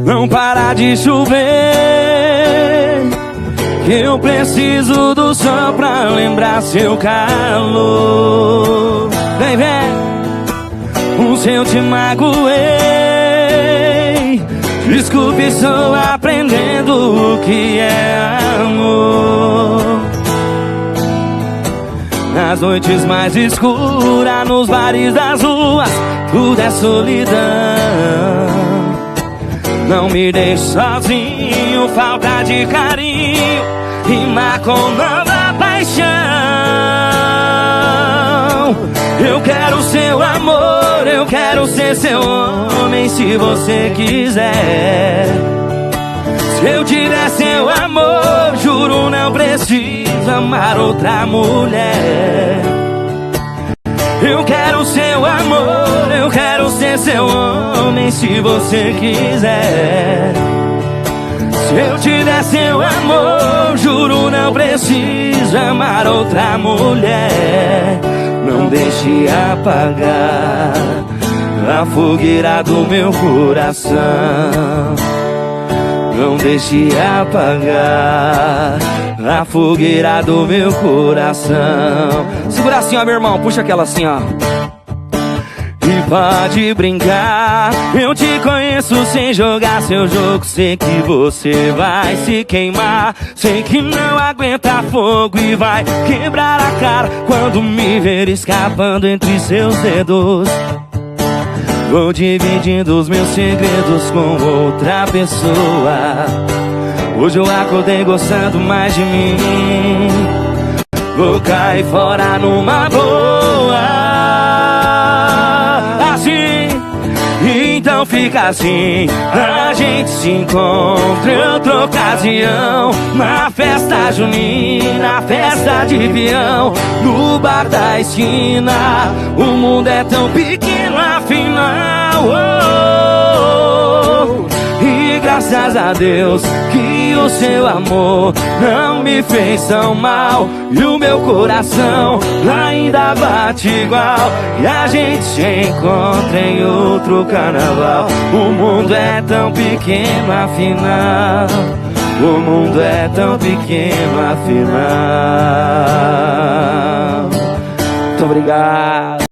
Não para de chover, que eu preciso do sol pra lembrar seu calor. Vem, vem. Se eu te magoei, desculpe, estou aprendendo o que é amor. Nas noites mais escuras, nos bares das ruas, tudo é solidão. Não me deixe sozinho, falta de carinho, rima com nova paixão. Eu quero seu amor, eu quero ser seu homem se você quiser. Se eu te der seu amor, juro não preciso amar outra mulher. Eu quero seu amor, eu quero ser seu homem se você quiser. Se eu te der seu amor, juro não preciso amar outra mulher. Não deixe apagar a fogueira do meu coração. Não deixe apagar a fogueira do meu coração. Segura assim, ó, meu irmão, puxa aquela assim, ó. E pode brincar, eu te conheço sem jogar seu jogo. Sei que você vai se queimar, sei que não aguenta fogo e vai quebrar a cara quando me ver escapando entre seus dedos. Vou dividindo os meus segredos com outra pessoa. Hoje eu acordei gostando mais de mim. Vou cair fora numa boa. Então fica assim, a gente se encontra em outra ocasião. Na festa junina, festa de peão, no bar da esquina. O mundo é tão pequeno afinal, e graças a Deus que o seu amor não me fez tão mal. E o meu coração ainda bate igual, e a gente se encontra em outro carnaval. O mundo é tão pequeno afinal, o mundo é tão pequeno afinal. Muito obrigado.